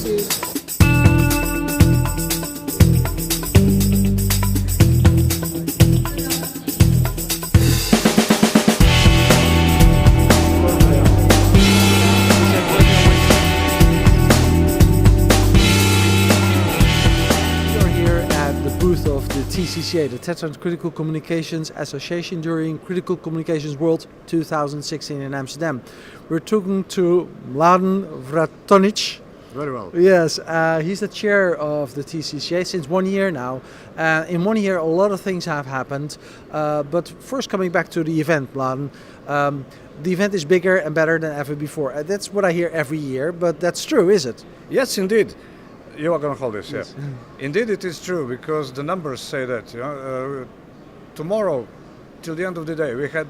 Of the TCCA, the Tetra Critical Communications Association, during Critical Communications World 2016 in Amsterdam. We're talking to Mladen Vratonjic. Very well. Yes, he's the chair of the TCCA since 1 year now. In 1 year, a lot of things have happened. But first, coming back to the event, Mladen, the event is bigger and better than ever before. That's what I hear every year, but that's true, is it? Yes, indeed. You are going to hold this, yes. Yeah. Indeed, it is true, because the numbers say that. Tomorrow, till the end of the day, we had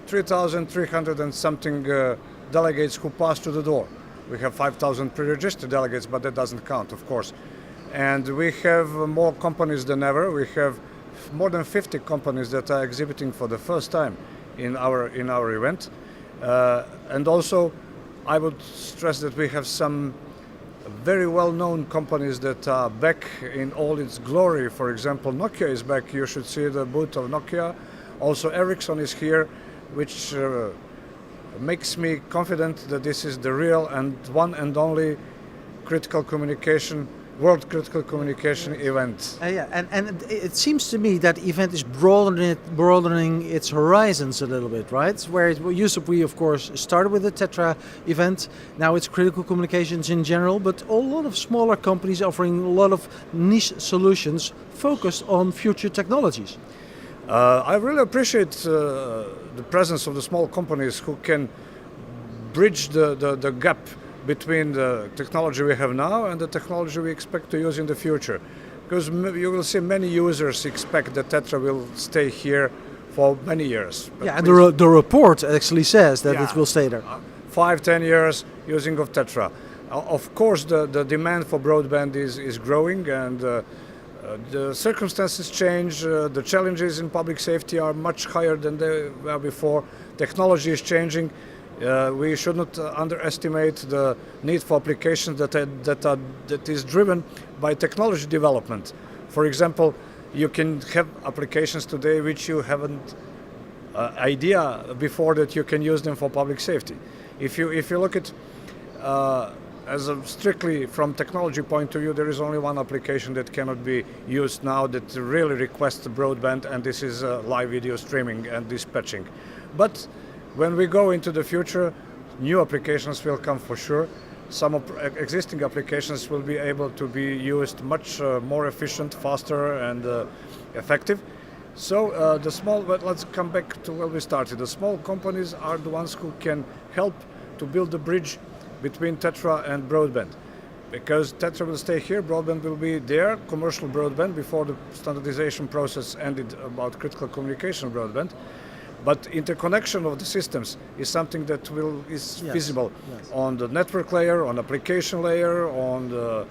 3,300 and something delegates who passed through the door. We have 5,000 pre-registered delegates, but that doesn't count, of course. And we have more companies than ever. We have more than 50 companies that are exhibiting for the first time in our event. And also, I would stress that we have some very well-known companies that are back in all its glory. For example, Nokia is back. You should see the booth of Nokia. Also, Ericsson is here, which makes me confident that this is the real and one and only critical communication, world critical communication event. Yeah, and it seems to me that event is broadening its horizons a little bit, right? Where it used to be, of course, started with the Tetra event. Now it's critical communications in general, but a lot of smaller companies offering a lot of niche solutions focused on future technologies. I really appreciate the presence of the small companies who can bridge the gap between the technology we have now and the technology we expect to use in the future. Because you will see many users expect that Tetra will stay here for many years. But yeah, and the report actually says that it will stay there. 5-10 years using of Tetra. Of course, the demand for broadband is growing, and the circumstances change. The challenges in public safety are much higher than they were before. Technology is changing. We should not underestimate the need for applications that is driven by technology development. For example, you can have applications today which you haven't idea before that you can use them for public safety. If you look at as a strictly from technology point of view, there is only one application that cannot be used now that really requests broadband, and this is live video streaming and dispatching. But when we go into the future, new applications will come for sure. Some existing applications will be able to be used much more efficient, faster, and effective. So but let's come back to where we started. The small companies are the ones who can help to build the bridge between Tetra and broadband. Because Tetra will stay here, broadband will be there, commercial broadband, before the standardization process ended about critical communication broadband. But interconnection of the systems is something that is feasible on the network layer, on application layer, on the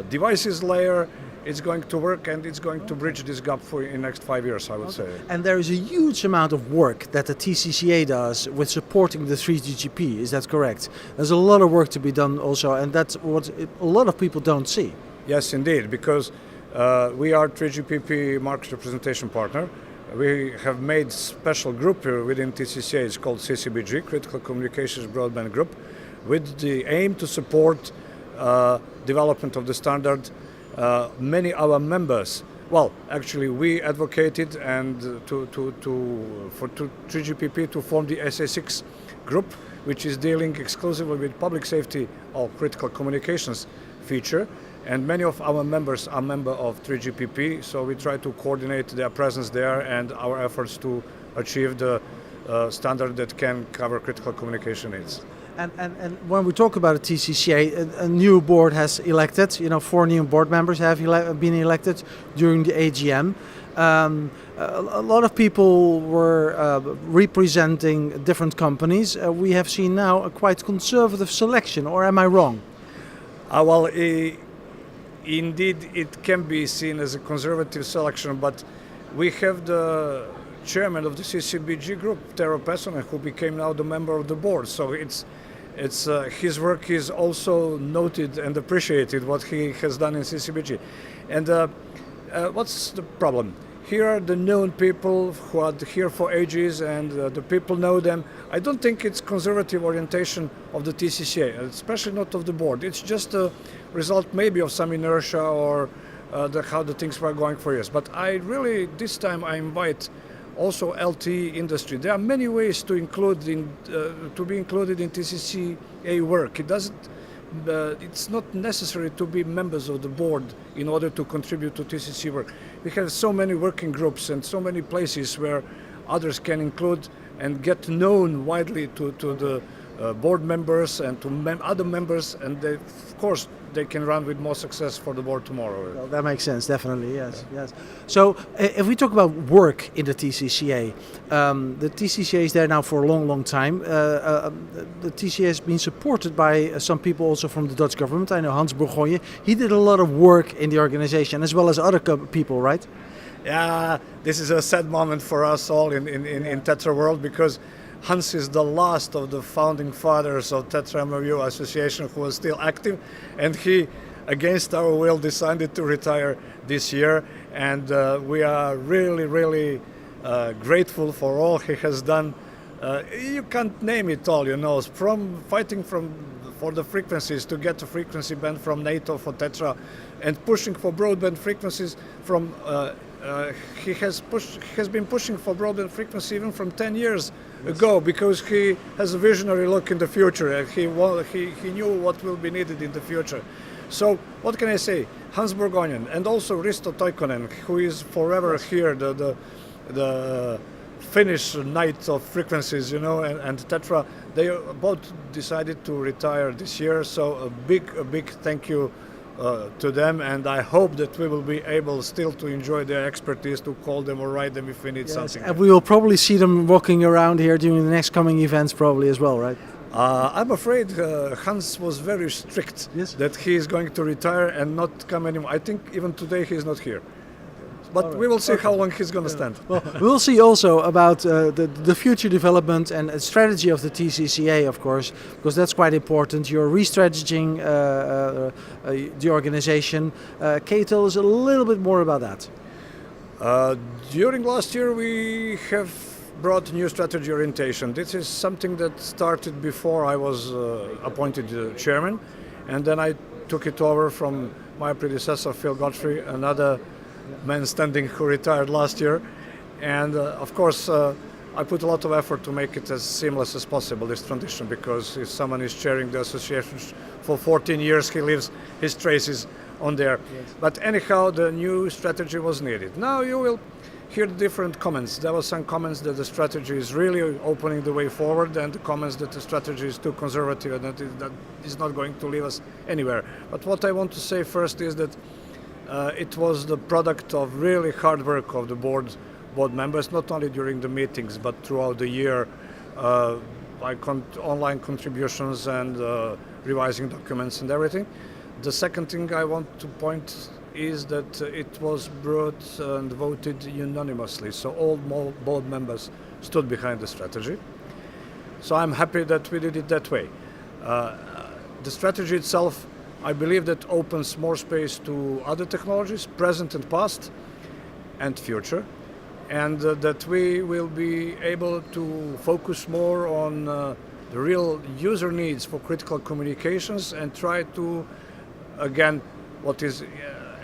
devices layer. It's going to work, and it's going to bridge this gap in the next 5 years, I would say. And there is a huge amount of work that the TCCA does with supporting the 3GPP, is that correct? There's a lot of work to be done also, and that's what a lot of people don't see. Yes, indeed, because we are 3GPP market representation partner. We have made special group within TCCA. It's called CCBG, Critical Communications Broadband Group, with the aim to support development of the standard. Many of our members, well, actually, we advocated and for 3GPP to form the SA6 group, which is dealing exclusively with public safety or critical communications feature. And many of our members are members of 3GPP, so we try to coordinate their presence there and our efforts to achieve the standard that can cover critical communication needs. And when we talk about a TCCA, a new board has elected, 4 new board members have been elected during the AGM. A lot of people were representing different companies. We have seen now a quite conservative selection, or am I wrong? Well, indeed, it can be seen as a conservative selection, but we have the chairman of the CCBG group, Tero Pessonen, who became now the member of the board. So it's It's his work is also noted and appreciated, what he has done in CCBG. And what's the problem? Here are the known people who are here for ages, and the people know them. I don't think it's conservative orientation of the TCCA, especially not of the board. It's just a result maybe of some inertia or how the things were going for years. But I really, this time I invite also LTE industry. There are many ways to include to be included in TCCA work. It's not necessary to be members of the board in order to contribute to TCC work. We have so many working groups and so many places where others can include and get known widely to the board members and to other members, and they, of course they can run with more success for the board tomorrow. Well, that makes sense, definitely, yes, yes. So if we talk about work in the TCCA, the TCCA is there now for a long, long time. The TCCA has been supported by some people also from the Dutch government. I know Hans Bourgogne, he did a lot of work in the organization as well as other people, right? Yeah, this is a sad moment for us all in Tetra world, because Hans is the last of the founding fathers of Tetra MOU Association who was still active, and he, against our will, decided to retire this year. And we are really, really grateful for all he has done. You can't name it all, you know, from fighting for the frequencies to get a frequency band from NATO for Tetra, and pushing for broadband frequencies from. He has been pushing for broadband frequency even from 10 years ago, because he has a visionary look in the future, and he knew what will be needed in the future. So what can I say? Hans Bourgogne and also Risto Toikkonen, who is forever here, the Finnish knight of frequencies, you know, and Tetra, they both decided to retire this year. So a big thank you to them, and I hope that we will be able still to enjoy their expertise, to call them or write them if we need something. And we will probably see them walking around here during the next coming events probably as well, right? I'm afraid Hans was very strict, yes, that he is going to retire and not come anymore. I think even today he is not here. But right, we will see how long he's going to stand. Well, we'll see also about the future development and strategy of the TCCA, of course, because that's quite important. You're re-strategizing the organization. Can you tell us a little bit more about that? During last year, we have brought new strategy orientation. This is something that started before I was appointed chairman, and then I took it over from my predecessor, Phil Godfrey, another man standing who retired last year. And of course I put a lot of effort to make it as seamless as possible, this transition, because if someone is chairing the association for 14 years, he leaves his traces on there. Yes. But anyhow, the new strategy was needed. Now you will hear the different comments. There were some comments that the strategy is really opening the way forward, and the comments that the strategy is too conservative and that is not going to lead us anywhere. But what I want to say first is that it was the product of really hard work of the board members, not only during the meetings but throughout the year, by online contributions and revising documents and everything. The second thing I want to point is that it was brought and voted unanimously, so all board members stood behind the strategy. So I'm happy that we did it that way. The strategy itself, I believe, that opens more space to other technologies, present and past and future, and that we will be able to focus more on the real user needs for critical communications, and try to, again, what is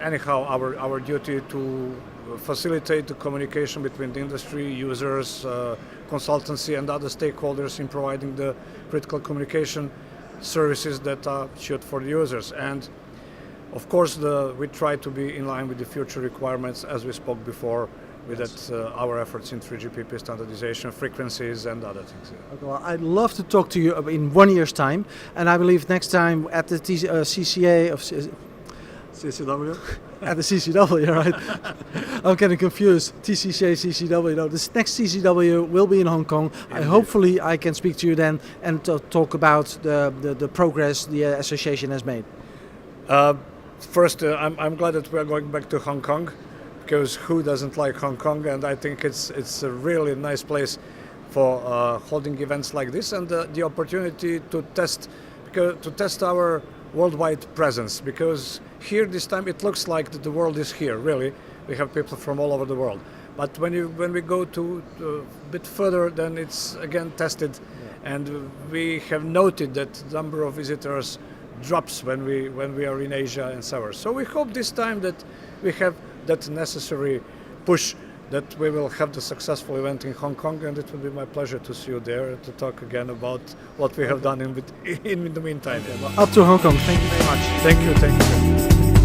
anyhow our duty, to facilitate the communication between the industry, users, consultancy and other stakeholders in providing the critical communication services that are should for the users. And of course we try to be in line with the future requirements, as we spoke before, with that our efforts in 3GPP standardization, frequencies and other things. Okay, well, I'd love to talk to you in 1 year's time, and I believe next time at the CCA of CCW? At the CCW, right? I'm getting confused. TCCA, CCW. No, this next CCW will be in Hong Kong. Hopefully I can speak to you then and talk about the progress the association has made. First, I'm glad that we are going back to Hong Kong, because who doesn't like Hong Kong? And I think it's a really nice place for holding events like this, and the opportunity to test our worldwide presence, because here this time it looks like the world is here. Really, we have people from all over the world. But when we go to a bit further, then it's again tested, and we have noted that the number of visitors drops when we are in Asia and so on. So we hope this time that we have that necessary push, that we will have the successful event in Hong Kong, and it will be my pleasure to see you there to talk again about what we have done in the meantime. Up to Hong Kong. Thank you very much. Thank you.